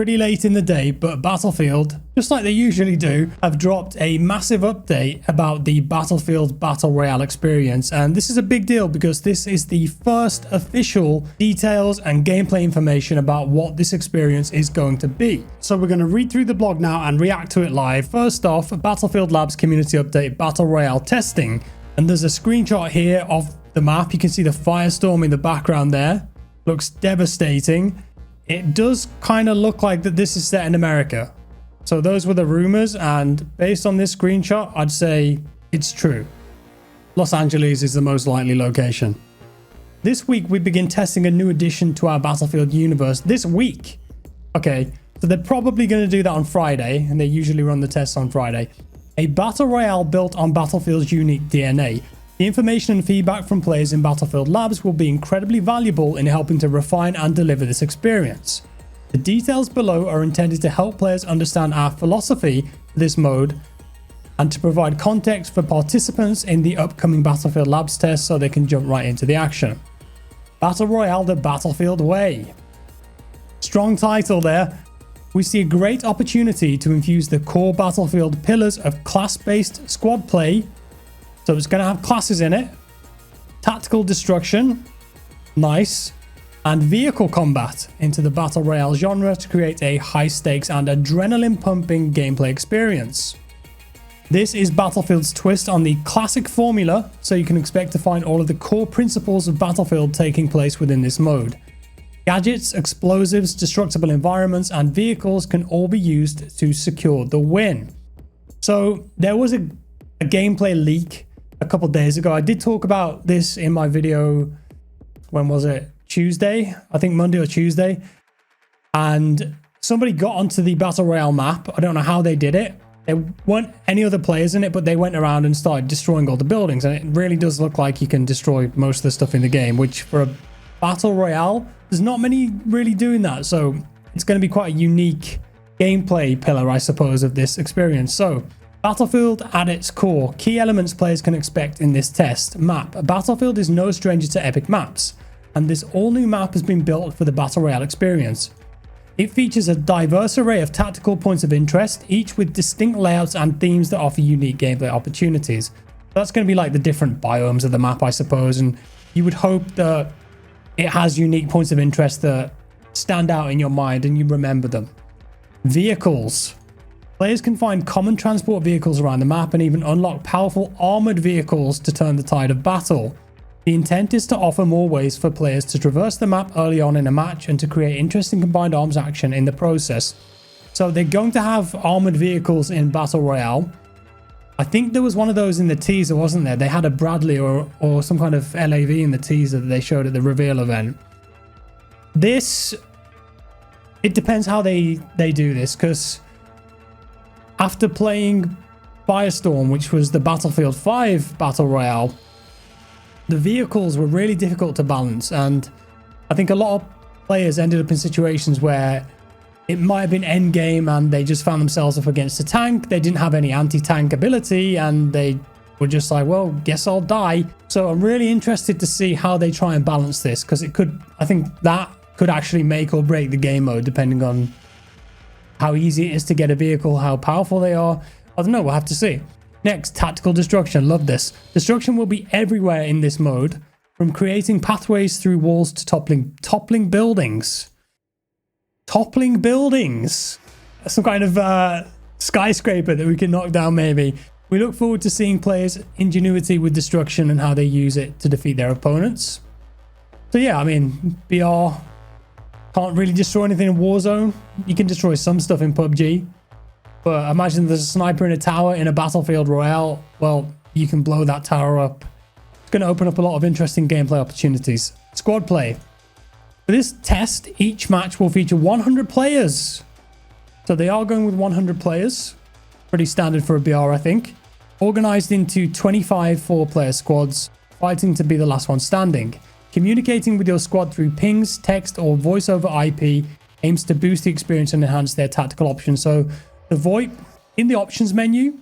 pretty late in the day, but Battlefield, just like they usually do, have dropped a massive update about the Battlefield Battle Royale experience. And this is a big deal because this is the first official details and gameplay information about what this experience is going to be. So we're going to read through the blog now and react to it live. First off, Battlefield Labs community update Battle Royale testing. And there's a screenshot here of the map. You can see the firestorm in the background there. Looks devastating. It does kind of look like that this is set in America. So those were the rumors, and based on this screenshot, I'd say it's true. Los Angeles is the most likely location. This week, we begin testing a new addition to our Battlefield universe. This week. Okay, so they're probably going to do that on Friday, and they usually run the tests on Friday. A Battle Royale built on Battlefield's unique DNA. The information and feedback from players in Battlefield Labs will be incredibly valuable in helping to refine and deliver this experience. The details below are intended to help players understand our philosophy for this mode and to provide context for participants in the upcoming Battlefield Labs test so they can jump right into the action. Battle Royale the Battlefield Way. Strong title there. We see a great opportunity to infuse the core Battlefield pillars of class-based squad play. So it's going to have classes in it, tactical destruction, nice, and vehicle combat into the Battle Royale genre to create a high stakes and adrenaline pumping gameplay experience. This is Battlefield's twist on the classic formula, so you can expect to find all of the core principles of Battlefield taking place within this mode. Gadgets, explosives, destructible environments, and vehicles can all be used to secure the win. So there was a gameplay leak a couple days ago. I did talk about this in my video. When was it? Tuesday? I think Monday or Tuesday. And somebody got onto the Battle Royale map. I don't know how they did it. There weren't any other players in it, but they went around and started destroying all the buildings. And it really does look like you can destroy most of the stuff in the game, which for a Battle Royale, there's not many really doing that. So it's going to be quite a unique gameplay pillar, I suppose, of this experience. So Battlefield at its core, key elements players can expect in this test. Map. Battlefield is no stranger to epic maps, and this all-new map has been built for the Battle Royale experience. It features a diverse array of tactical points of interest, each with distinct layouts and themes that offer unique gameplay opportunities. That's going to be like the different biomes of the map, I suppose, and you would hope that it has unique points of interest that stand out in your mind and you remember them. Vehicles. Players can find common transport vehicles around the map and even unlock powerful armored vehicles to turn the tide of battle. The intent is to offer more ways for players to traverse the map early on in a match and to create interesting combined arms action in the process. So they're going to have armored vehicles in Battle Royale. I think there was one of those in the teaser, wasn't there? They had a Bradley or some kind of LAV in the teaser that they showed at the reveal event. This, it depends how they do this, because after playing Firestorm, which was the Battlefield 5 Battle Royale, the vehicles were really difficult to balance, and I think a lot of players ended up in situations where it might have been end game and they just found themselves up against a tank. They didn't have any anti-tank ability and they were just like, well, guess I'll die. So I'm really interested to see how they try and balance this, because I think that could actually make or break the game mode depending on how easy it is to get a vehicle, how powerful they are. I don't know, we'll have to see. Next, tactical destruction. Love this. Destruction will be everywhere in this mode, from creating pathways through walls to toppling buildings. Toppling buildings. Some kind of skyscraper that we can knock down maybe. We look forward to seeing players' ingenuity with destruction and how they use it to defeat their opponents. So yeah, I mean, BR can't really destroy anything in Warzone. You can destroy some stuff in PUBG. But imagine there's a sniper in a tower in a Battlefield Royale. Well, you can blow that tower up. It's going to open up a lot of interesting gameplay opportunities. Squad play. For this test, each match will feature 100 players. So they are going with 100 players. Pretty standard for a BR, I think. Organized into 25 4-player squads, fighting to be the last one standing. Communicating with your squad through pings, text, or voice over IP aims to boost the experience and enhance their tactical options. So the VoIP in the options menu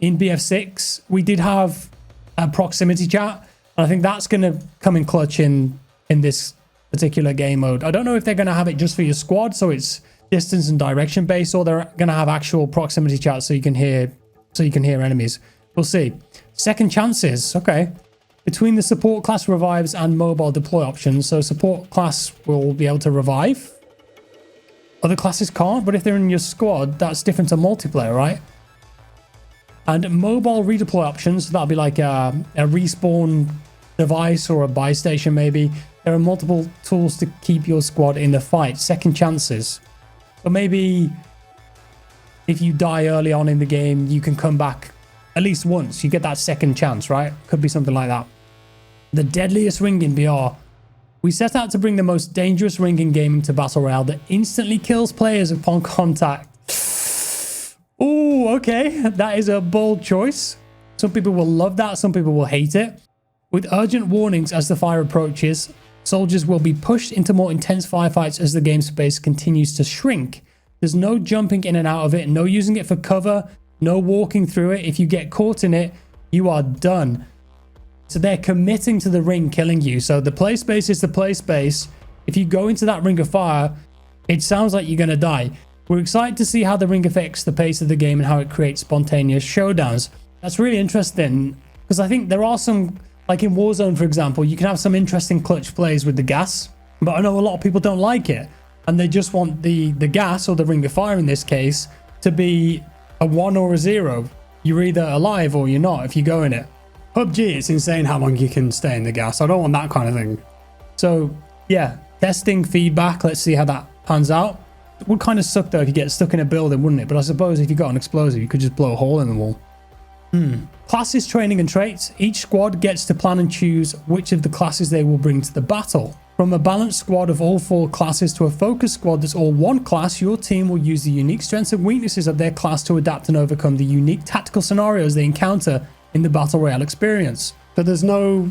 in BF6, we did have a proximity chat. And I think that's going to come in clutch in this particular game mode. I don't know if they're going to have it just for your squad, so it's distance and direction based, or they're going to have actual proximity chat so you can hear enemies. We'll see. Second chances. Okay. Between the support class revives and mobile deploy options. So support class will be able to revive. Other classes can't, but if they're in your squad, that's different to multiplayer, right? And mobile redeploy options, that'll be like a respawn device or a buy station maybe. There are multiple tools to keep your squad in the fight. Second chances. But maybe if you die early on in the game, you can come back at least once. You get that second chance, right? Could be something like that. The deadliest ring in BR. We set out to bring the most dangerous ring in gaming to Battle Royale that instantly kills players upon contact. Oh, okay. That is a bold choice. Some people will love that. Some people will hate it. With urgent warnings as the fire approaches, soldiers will be pushed into more intense firefights as the game space continues to shrink. There's no jumping in and out of it, no using it for cover, no walking through it. If you get caught in it, you are done. So they're committing to the ring killing you. So the play space is the play space. If you go into that ring of fire, it sounds like you're going to die. We're excited to see how the ring affects the pace of the game and how it creates spontaneous showdowns. That's really interesting because I think there are some, like in Warzone, for example, you can have some interesting clutch plays with the gas, but I know a lot of people don't like it and they just want the gas or the ring of fire in this case to be a 1 or a 0. You're either alive or you're not if you go in it. PUBG, it's insane how long you can stay in the gas. I don't want that kind of thing. So yeah, testing feedback. Let's see how that pans out. It would kind of suck though if you get stuck in a building, wouldn't it? But I suppose if you got an explosive, you could just blow a hole in the wall. Classes, training and traits. Each squad gets to plan and choose which of the classes they will bring to the battle. From a balanced squad of all 4 classes to a focused squad that's all one class, your team will use the unique strengths and weaknesses of their class to adapt and overcome the unique tactical scenarios they encounter in the Battle Royale experience. So there's no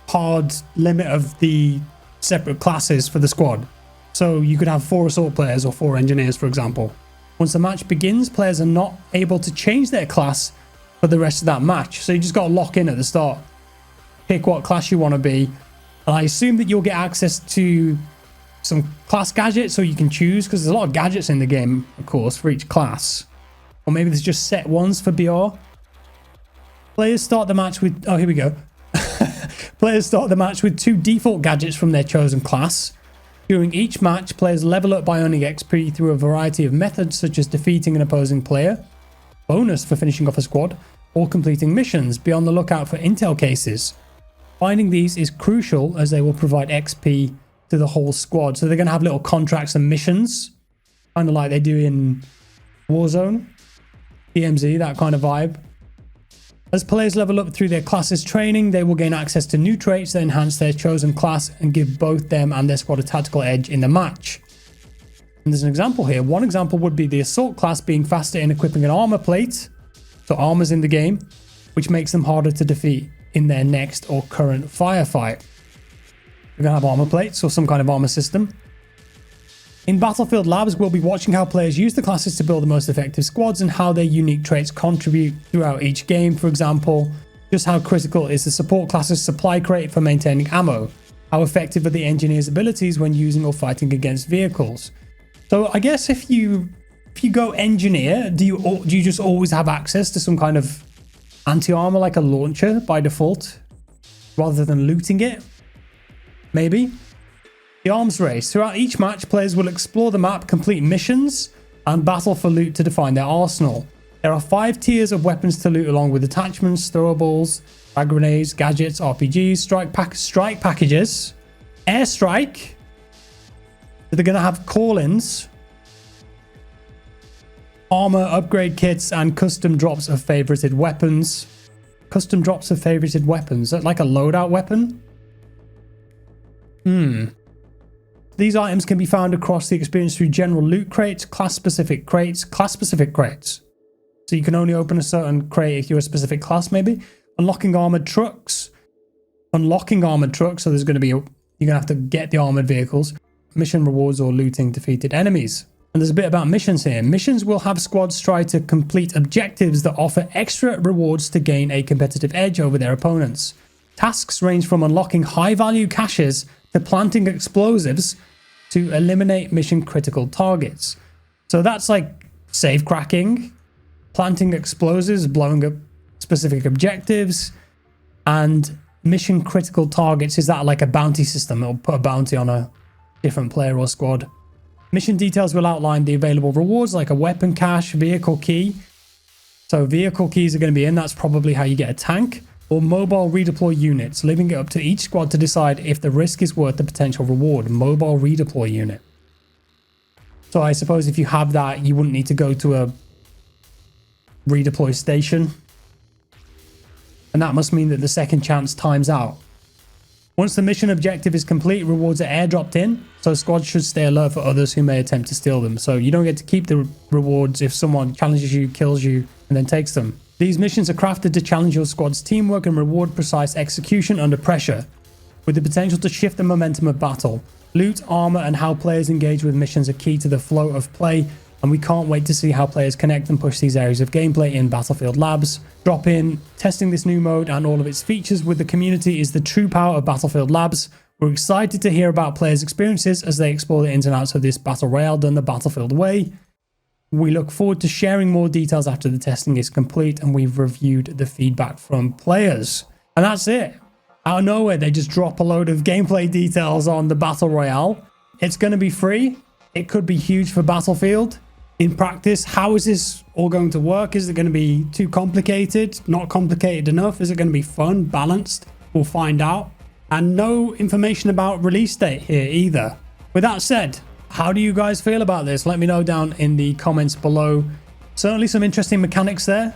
hard limit of the separate classes for the squad. So you could have 4 assault players or 4 engineers, for example. Once the match begins, players are not able to change their class for the rest of that match. So you just got to lock in at the start. Pick what class you want to be. And I assume that you'll get access to some class gadgets so you can choose, because there's a lot of gadgets in the game, of course, for each class. Or maybe there's just set ones for BR. Players start the match with... Oh, here we go. Players start the match with 2 default gadgets from their chosen class. During each match, players level up by earning XP through a variety of methods, such as defeating an opposing player, bonus for finishing off a squad, or completing missions. Be on the lookout for intel cases. Finding these is crucial as they will provide XP to the whole squad. So they're going to have little contracts and missions, kind of like they do in Warzone, DMZ, that kind of vibe. As players level up through their class's training, they will gain access to new traits that enhance their chosen class and give both them and their squad a tactical edge in the match. And there's an example here. One example would be the assault class being faster in equipping an armor plate, so armor's in the game, which makes them harder to defeat in their next or current firefight. We're going to have armor plates or some kind of armor system. In Battlefield Labs, we'll be watching how players use the classes to build the most effective squads and how their unique traits contribute throughout each game. For example, just how critical is the support class's supply crate for maintaining ammo? How effective are the engineer's abilities when using or fighting against vehicles? So I guess if you go engineer, do you just always have access to some kind of anti-armor like a launcher by default rather than looting it? Maybe. The arms race. Throughout each match, players will explore the map, complete missions, and battle for loot to define their arsenal. There are 5 tiers of weapons to loot, along with attachments, throwables, frag grenades, gadgets, RPGs, strike packages, airstrike. So they're going to have call-ins, armor upgrade kits, and custom drops of favorited weapons. Custom drops of favorited weapons. Is that like a loadout weapon? These items can be found across the experience through general loot crates, class-specific crates. So you can only open a certain crate if you're a specific class, maybe. Unlocking armored trucks. So there's going to be you're going to have to get the armored vehicles. Mission rewards or looting defeated enemies. And there's a bit about missions here. Missions will have squads try to complete objectives that offer extra rewards to gain a competitive edge over their opponents. Tasks range from unlocking high-value caches to planting explosives to eliminate mission-critical targets. So that's like safe cracking, planting explosives, blowing up specific objectives, and mission critical targets. Is that like a bounty system? It'll put a bounty on a different player or squad. Mission details will outline the available rewards like a weapon cache, vehicle key. So vehicle keys are going to be in. That's probably how you get a tank. Or mobile redeploy units, leaving it up to each squad to decide if the risk is worth the potential reward. Mobile redeploy unit. So I suppose if you have that, you wouldn't need to go to a redeploy station. And that must mean that the second chance times out. Once the mission objective is complete, rewards are airdropped in, so squads should stay alert for others who may attempt to steal them. So you don't get to keep the rewards if someone challenges you, kills you, and then takes them. These missions are crafted to challenge your squad's teamwork and reward precise execution under pressure, with the potential to shift the momentum of battle. Loot, armor, and how players engage with missions are key to the flow of play, and we can't wait to see how players connect and push these areas of gameplay in Battlefield Labs. Drop in, testing this new mode and all of its features with the community is the true power of Battlefield Labs. We're excited to hear about players' experiences as they explore the ins and outs of this Battle Royale done the Battlefield way. We look forward to sharing more details after the testing is complete and we've reviewed the feedback from players. And that's it. Out of nowhere, they just drop a load of gameplay details on the Battle Royale. It's going to be free. It could be huge for Battlefield. In practice, how is this all going to work? Is it going to be too complicated? Not complicated enough? Is it going to be fun, balanced? We'll find out. And no information about release date here either. With that said, how do you guys feel about this? Let me know down in the comments below. Certainly some interesting mechanics there.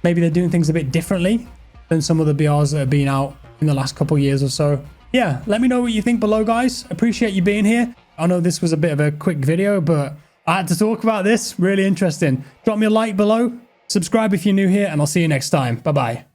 Maybe they're doing things a bit differently than some of the BRs that have been out in the last couple of years or so. Yeah, let me know what you think below, guys. Appreciate you being here. I know this was a bit of a quick video, but I had to talk about this. Really interesting. Drop me a like below. Subscribe if you're new here, and I'll see you next time. Bye-bye.